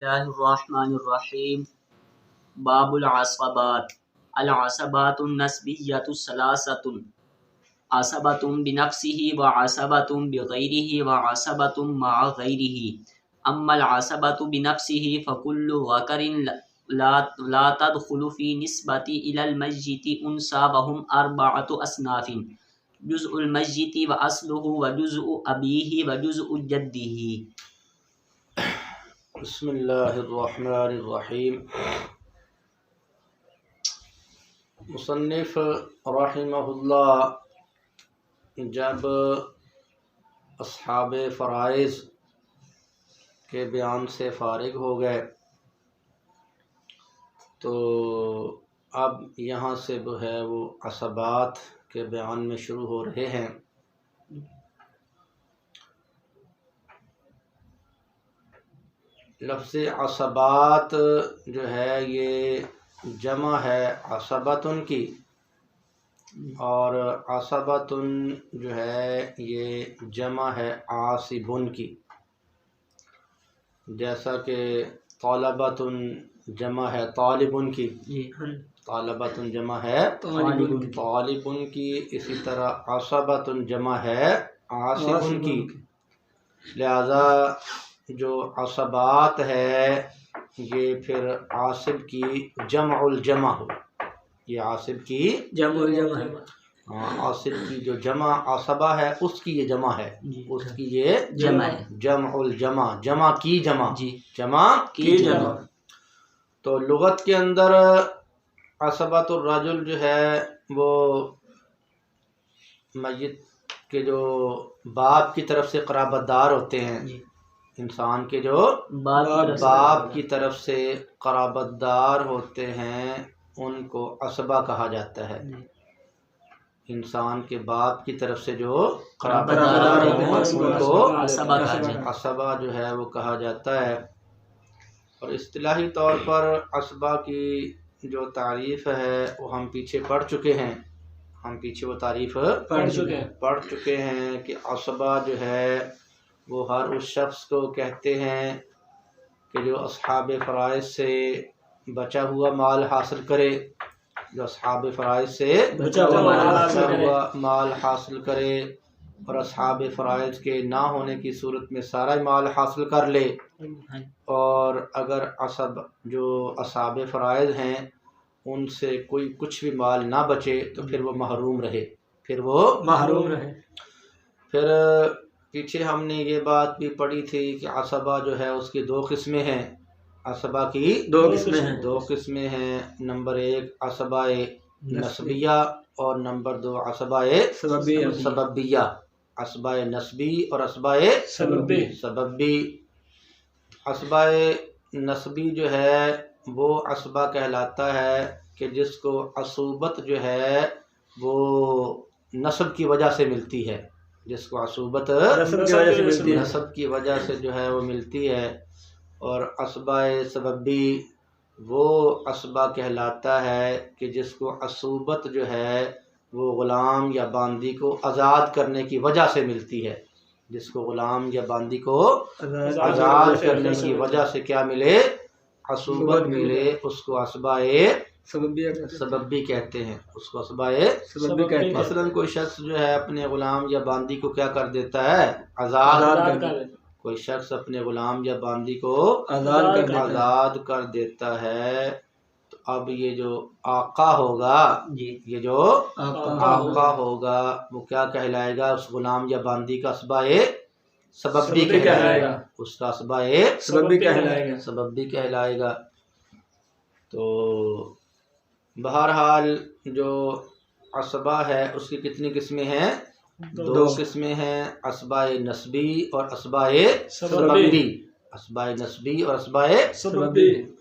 बिस्मिल्लाहिर्रहमानिर्रहीम। बाबुल असबात। अल असबातुन नस्बिय्यतु सलासतुन। असबतुन बिनफ्सिही व असबतुन बिगैरिही व असबतुन मअ गैरिही। अम्मल असबतु बिनफ्सिही फकुल्लु ज़करिन ला ला तदखुलु फी निस्बति इलल मय्यिति उन्सा व हुम अर्बअतु अस्नाफिन। जुज़उल मय्यिति व अस्लुहु व जुज़उ अबीही व जुज़उ जद्दिही। बिस्मिल्लाहिर्रहमानिर्रहीम। मुसन्निफ़ रहमहुल्लाह जब अस्हाबे फ़राइज़ के बयान से फ़ारिग हो गए तो अब यहाँ से जो है वो असबात के बयान में शुरू हो रहे हैं। लफ्ज़ असबात जो है ये जमा है असबतुन की, और असबतुन जो है ये जमा है आसिबुन की। जैसा कि तालबतुन जमा है तालिबुन की, तालबतुन जमा है तालिबुन की, इसी तरह असबतुन जमा है आसिबुन की। लिहाजा जो असबात है ये फिर आसिब की जमउल जमा हो, ये आसिब की जमुल जमा है। आसिब की जो जमा असबा है उसकी ये जमा है, उसकी ये जमा है। जमउल जमा, जमा की जमा, जी, जमा की जमा। तो लुगत के अंदर असबातुर रजुल जो है वो मय्यत के जो बाप की तरफ से क़राबतदार होते हैं, इंसान के जो बाप की तरफ से क़राबतदार होते हैं उनको असबा कहा जाता है। इंसान के बाप की तरफ से जो क़राबतदार हैं उनको असबा जो है वो कहा जाता है। और इस्तिलाही तौर पर असबा की जो तारीफ़ है वो हम पीछे पढ़ चुके हैं, हम पीछे वो तारीफ़ पढ़ चुके हैं कि असबा जो है वो हर उस शख्स को कहते हैं कि जो अस्हाब फ़राइज़ से बचा हुआ माल हासिल करे, जो अस्हाब फ़राइज़ से बचा हुआ माल हासिल करे और अस्हाब फ़राइज़ के ना होने की सूरत में सारा माल हासिल कर ले। और अगर जो अस्हाब फ़राइज़ हैं उनसे कोई कुछ भी माल ना बचे तो फिर वो महरूम रहे, फिर पीछे हमने ये बात भी पढ़ी थी कि असबा जो है उसकी दो किस्में हैं। असबा की दो किस्में हैं। नंबर एक असबाए नस्बिया और नंबर दो असबाए सबबिया। असबाए नस्बी और असबाए सबबी। असबाए नस्बी जो है वो असबा कहलाता है कि जिसको असूबत जो है वो नस्ब की वजह से मिलती है, जिसको असूबत नस्ब की वजह से जो है वो मिलती है। और असबाए सबबी वो असबा कहलाता है कि जिसको असूबत जो है वो ग़ुलाम या बांदी को आज़ाद करने की वजह से मिलती है, जिसको ग़ुलाम या बांदी को आज़ाद करने की वजह से क्या मिले, असूबत मिले, उसको असबाए सबबी कहते हैं, उसको असबाए सबबी कहते हैं। मसलन कोई शख्स जो है अपने ग़ुलाम या बांदी को क्या कर देता है, आज़ाद कर, कोई शख्स अपने ग़ुलाम या बांदी को आज़ाद कर देता है तो अब ये जो आका होगा, ये जो आका होगा वो क्या कहलाएगा, उस ग़ुलाम या बांदी का असबाए सबबी कहलाएगा, उसका असबाए सबबी कहलाएगा। तो बहरहाल जो असबा है उसकी कितनी किस्में हैं, दो किस्में हैं, असबाए नस्बी और असबाए सबबी। असबाए नस्बी और असबाए सबबी।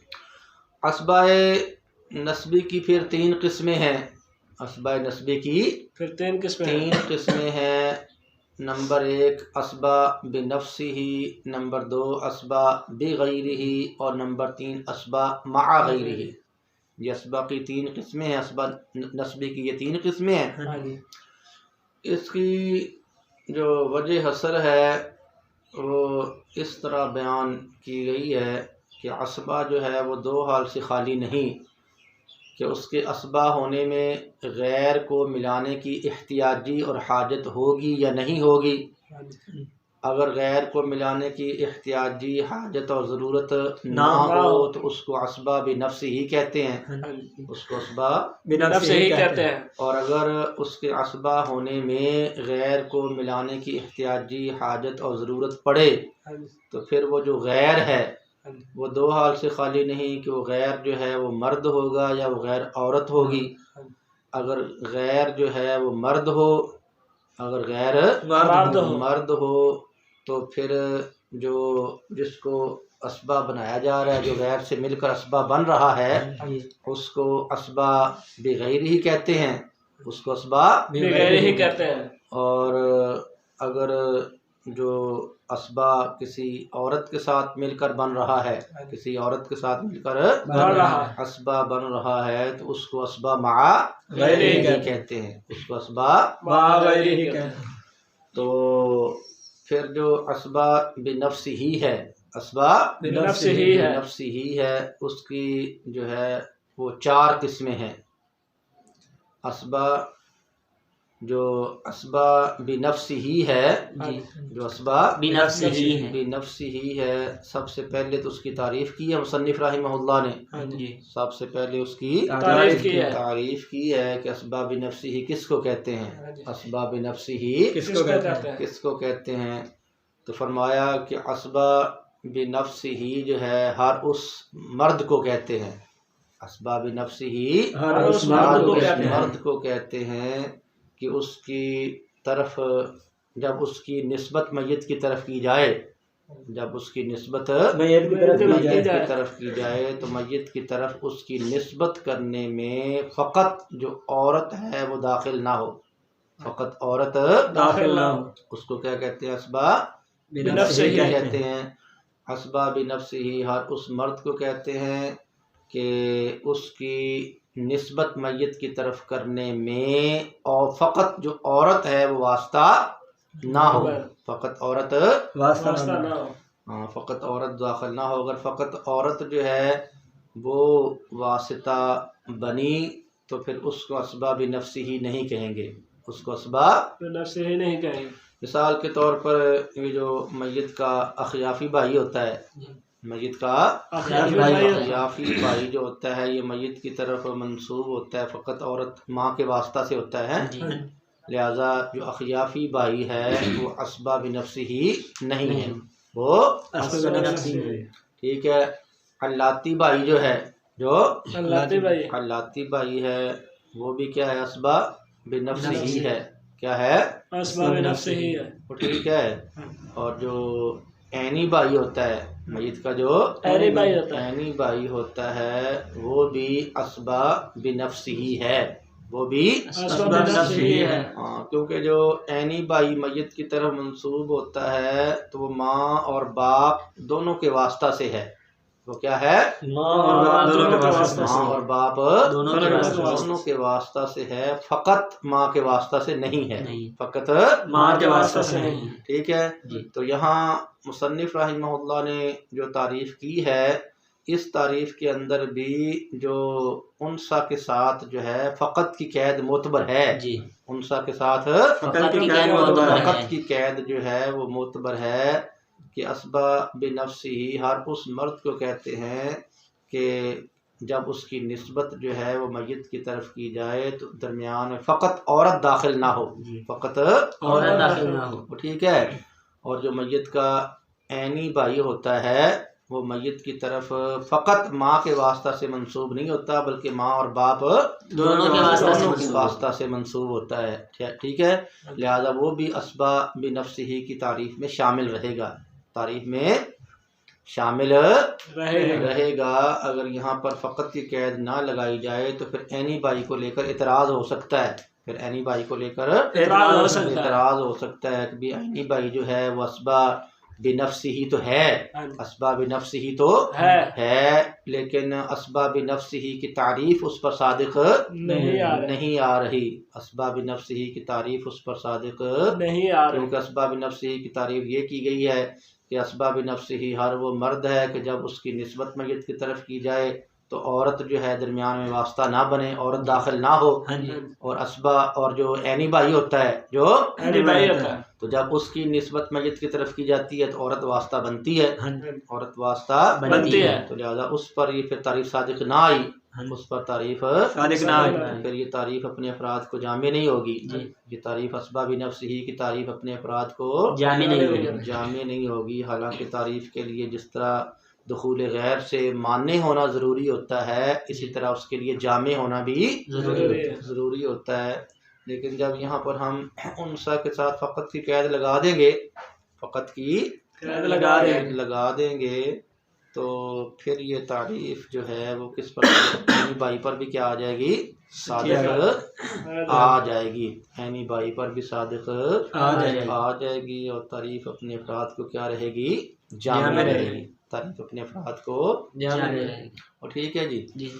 असबाए नस्बी की फिर तीन किस्में हैं। असबाए नस्बी की फिर तीन किस्में हैं। नंबर एक असबा बिनफ्सिही, नंबर दो असबा बिगैरिही और नंबर तीन असबा मअ गैरिही। ये असबा की तीन किस्में हैं, असबा नस्बी की ये तीन किस्में हैं। इसकी जो वजह हसर है वो इस तरह बयान की गई है कि असबा जो है वो दो हाल से खाली नहीं, कि उसके असबा होने में गैर को मिलाने की इख्तियाजी और हाजत होगी या नहीं होगी। अगर गैर को मिलाने की इख्तियाजी हाजत और ज़रूरत ना हो तो उसको असबा बिनफ्स ही कहते हैं, उसको असबा बिनफ्स ही कहते हैं। और अगर उसके असबा होने में गैर को मिलाने की इख्तियाजी हाजत और ज़रूरत पड़े तो फिर वो जो गैर है वो दो हाल से खाली नहीं, कि वो गैर जो है वो मर्द होगा या वो गैर औरत होगी। अगर गैर जो है वो मर्द हो, अगर गैर मर्द हो तो फिर जो जिसको असबा बनाया जा रहा है, जो गैर से मिलकर असबा बन रहा है, उसको असबा बिगैर ही कहते हैं, उसको असबा बिगैर ही कहते हैं। और अगर जो असबा किसी औरत के साथ मिलकर बन रहा है, किसी औरत के साथ मिलकर असबा बन रहा है तो उसको असबा मा गैरी कहते हैं, उसको असबा मा गैरी ही कहते हैं। तो फिर जो असबा बिनफ्स ही है, असबा बिनफ्स ही है, बिनफ्स ही है, उसकी जो है वो चार किस्में हैं। असबा जो असबा बिनफ्स ही है, जो असबा बिनफ्स ही है, बिनफ्स ही है, सबसे पहले तो उसकी तारीफ़ की है मुसन्निफ़ रहमहुल्लाह ने, सबसे पहले उसकी तारीफ़ की है कि असबा बिनफ्स ही किसको कहते हैं, असबा बिनफ्स ही किसको कहते हैं। तो फरमाया कि असबा बिनफ्स ही जो है हर उस मर्द को कहते हैं, असबा बिनफ्स ही हर उस मर्द को कहते हैं कि उसकी तरफ जब उसकी निस्बत मय्यत की तरफ की जाए, जब उसकी निस्बत मय्यत की तरफ की जाए तो मय्यत की तरफ उसकी निस्बत करने में फ़कत जो औरत है वो दाखिल ना हो, फ़कत औरत दाखिल ना हो, उसको क्या कहते हैं, असबा बिनफ्स ही कहते हैं। असबा बिनफ्स ही हर उस मर्द को कहते हैं कि उसकी निस्बत मय्यत की तरफ करने में और फ़कत जो औरत है वो वास्ता ना हो, फ़कत औरत वास्ता ना हो, हाँ फ़कत औरत दाखिल ना हो। अगर फ़कत औरत जो है वो वास्ता बनी तो फिर उसको असबा बिनफ्स ही नहीं कहेंगे, उसको असबा बिनफ्स ही नहीं कहेंगे। मिसाल के तौर पर ये जो मय्यत का अखियाफ़ी भाई होता है, मय्यत का अखियाफ़ी भाई जो होता है ये मय्यत की तरफ मंसूब होता है, फ़कत औरत माँ के वास्ता से होता है, लिहाजा जो अखियाफ़ी भाई है वो असबा बिनफ्स ही नहीं है, वो ठीक है। अल्लाती भाई जो है, जो अल्लाती भाई है वो भी क्या है, असबा बिनफ्स ही है, क्या है, असबा बिनफ्स ही है, वो ठीक है। और जो ऐनी भाई होता है, मय्यत का जो ऐनी भाई होता है वो भी असबा बिनफ्स ही है, वो भी असबा बिनफ्स ही है। हाँ, क्योंकि जो ऐनी भाई मय्यत की तरफ मंसूब होता है तो वो माँ और बाप दोनों के वास्ता से है, वो क्या है, माँ और बाप दोनों के वास्ता से है, फ़कत माँ के वास्ता से नहीं है, फ़कत माँ के वास्ता से नहीं, ठीक है। तो यहाँ मुसन्निफ़ रहमहुल्लाह ने जो तारीफ़ की है, इस तारीफ़ के अंदर भी जो उनसा के साथ जो है फ़कत की कैद मोतबर है, उनसा के साथ फ़कत की कैद जो है वो मोतबर है कि असबा बिनफ्स ही हर उस मर्द को कहते हैं कि जब उसकी निस्बत जो है वो मय्यत की तरफ की जाए तो दरमियान में फ़कत औरत दाखिल ना हो, फ़कत औरत दाखिल ना हो, ठीक है। और जो मय्यत का ऐनी भाई होता है वो मय्यत की तरफ फ़कत माँ के वास्ता से मंसूब नहीं होता बल्कि माँ और बाप दोनों के वास्ता से मंसूब होता है, ठीक है। लिहाजा वो भी असबा बिनफ्स ही की तारीफ़ में शामिल रहेगा, तारीफ़ में शामिल रहेगा। अगर यहाँ पर फ़कत की कैद ना लगाई जाए तो फिर ऐनी भाई को लेकर इतराज़ हो सकता है, फिर ऐनी भाई को लेकर इतराज़ हो सकता है कि भी ऐनी भाई जो है वो असबा बिनफ्स ही तो है, असबा बिनफ्स ही तो है, लेकिन असबा बिनफ्स ही की तारीफ़ उस पर सादिक नहीं आ रही, असबा बिनफ्स ही की तारीफ़ उस पर सादिक नहीं आ रही, क्योंकि असबा बिनफ्स ही की तारीफ़ ये की गई है कि असबाब नफ्सिही, हर वो मर्द है कि जब उसकी निस्बत मय्यत की तरफ की जाए तो औरत जो है दरमियान में वास्ता ना बने, औरत दाखिल ना हो। हाँ जी। और असबा और जो ऐनी भाई होता है, जो ऐनी भाई होता है। तो जब उसकी निस्बत मय्यत की तरफ की जाती है तो औरत वास्ता बनती है, हाँ जी। औरत वास्ता बनती है। तो लिहाजा उस पर ये फिर तारीफ सादिक ना आई, उस पर तारीफ सादिक ना आई। फिर ये तारीफ अपने अफराद को जामे नहीं होगी। जी। ये तारीफ असबाब नफ्सिही की तारीफ अपने अफराद को जामे नहीं होगी। जामे नहीं होगी। हालांकि तारीफ के लिए जिस तरह दुखूल गैर से मान्य होना ज़रूरी होता है, इसी तरह उसके लिए जामे होना भी ज़रूरी होता है। लेकिन जब यहाँ पर हम उनसा के साथ फ़कत की कैद लगा देंगे, फ़कत की कैद लगा देंगे तो फिर ये तारीफ जो है वो किस पर ऐनी बाई पर भी क्या आ जाएगी, सादिक आ जाएगी। ऐनी बाई पर भी सादिक आ जाएगी और तारीफ अपने अफराद को क्या रहेगी, जामे रहेगी। तारीफ अपने अफराद को जामे रहेगी। और ठीक है जी। जी।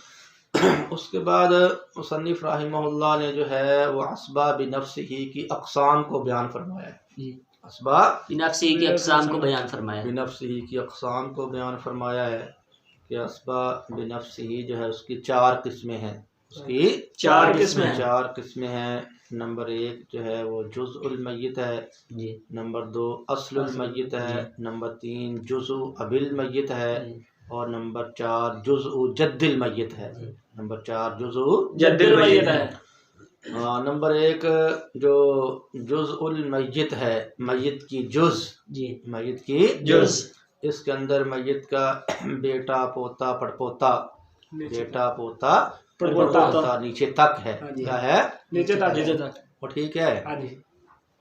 उसके बाद मुसन्निफ राहिमहुल्लाह ने जो है वो असबाब नफ्सिही की अक़साम को बयान फरमाया है। जी। असबाब बिनफ्सी की अक़साम को बयान फरमाया। बिनफ्सिही की अक़साम को बयान फरमाया है कि असबाब बिनफ्सिही जो है उसकी 4 किस्में हैं। उसकी 4 किस्में हैं। नंबर 1 जो है वो जुज़उल मय्यत है। जी। नंबर 2 अस्लुल मय्यत है। नंबर 3 जुज़उ अबिल मय्यत है। और नंबर 4 जुज़उ जद्दिल मय्यत है। नंबर 4 जुज़उ जद्दिल मय्यत है। नंबर 1 जो जुज़उल मय्यत है, मय्यत की जुज़, जी। मय्यत की जुज़, इसके अंदर मय्यत का बेटा पोता पड़पोता, बेटा पोता पड़पोता नीचे तक है। क्या है, नीचे तक। वो ठीक है।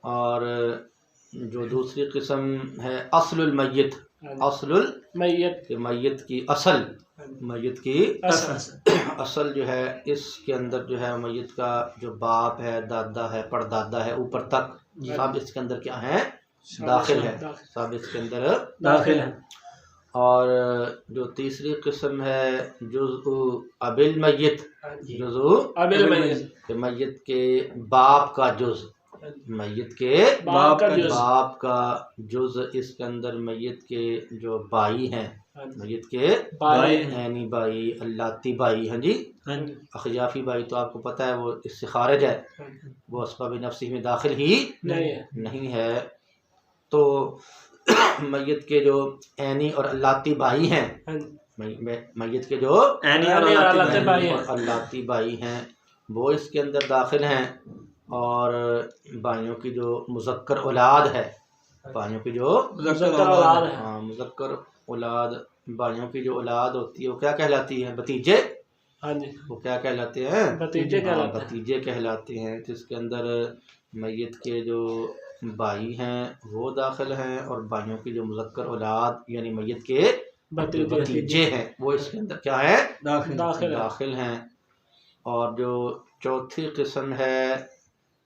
और जो दूसरी किस्म है अस्लुल मय्यत, अस्लुल मय्यत की असल, मय्यत की असल जो है इसके अंदर जो है मय्यत का जो बाप है, दादा है, पड़दादा है, ऊपर तक सब इसके अंदर क्या है, दाखिल है, सब इसके अंदर दाखिल है। और जो तीसरी किस्म है जुज़उ अबिल मय्यत, जुज़उ अबिल मय्यत मय्यत के बाप का जुज़, मय्यत के बाप का जुज़, इसके अंदर मय्यत के जो भाई हैं, मय्यत के भाई, ऐनी भाई, अल्लाती भाई, हाँ जी, अखजाफी भाई तो आपको पता है वो इससे खारिज है, वो असबाब नफ्सी में दाखिल ही नहीं है। तो मय्यत के जो ऐनी और अल्लाती भाई हैं, मय्यत के जो ऐनी और अल्लाती भाई हैं वो इसके अंदर दाखिल हैं। और भाइयों की जो मुज़क्कर औलाद है, भाइयों की जो मुज़क्कर औलाद, भाइयों की जो औलाद होती है वो क्या कहलाती है, भतीजे। हाँ जी। वो क्या कहलाते हैं, भतीजे कहलाते हैं। जिसके अंदर मय्यत के जो भाई हैं वो दाखिल हैं और भाइयों की जो मुज़क्कर औलाद यानी मय्यत के भतीजे हैं वो इसके अंदर क्या है, दाखिल हैं। और जो चौथी किस्म है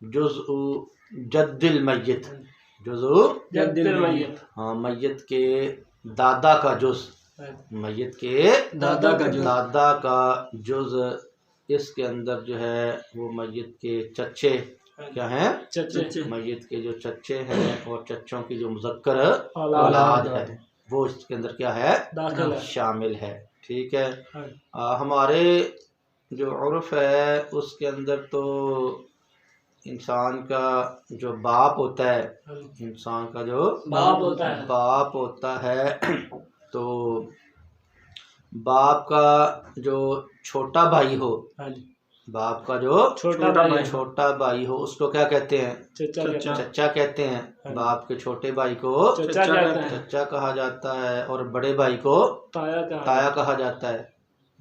जुज़उ जद्दिल मय्यत, जुज़उ जद्दिल मय्यत, हाँ, मय्यत के दादा का जुज़, मय्यत के दादा का जुज़, इसके अंदर जो है वो मय्यत के चच्चे क्या हैं, मय्यत के जो चच्चे हैं और चच्चों की जो मुज़क्कर औलाद है वो इसके अंदर क्या है, शामिल है। ठीक है। हमारे जो उर्फ़ है उसके अंदर तो इंसान का जो बाप होता है, इंसान का जो बाप होता है तो बाप का जो छोटा भाई हो, बाप का जो छोटा भाई हो उसको क्या कहते हैं, चचा कहते हैं। बाप के छोटे भाई को चचा कहा जाता है और बड़े भाई को ताया कहा जाता है,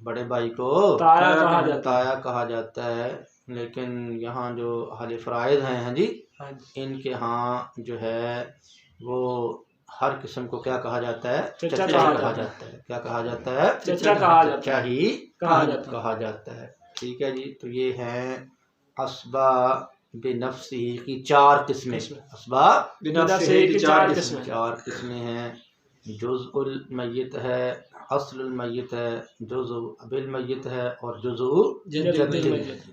बड़े भाई को ताया कहा जाता है। लेकिन यहाँ जो अहले फ़राइज़ हैं, हाँ जी, इनके यहाँ जो है वो हर किस्म को क्या कहा जाता है, चचा कहा जाता है। क्या कहा जाता है, चचा ही कहा जाता है। ठीक है जी। तो ये हैं असबाब नफ्सी की 4 किस्में, असबाब नफ्सी की 4 किस्में हैं। जुज़उल मय्यत है, अस्लुल मय्यत है, जुज़उ अबिल मय्यत है और जुज़उ जद्दिल मय्यत।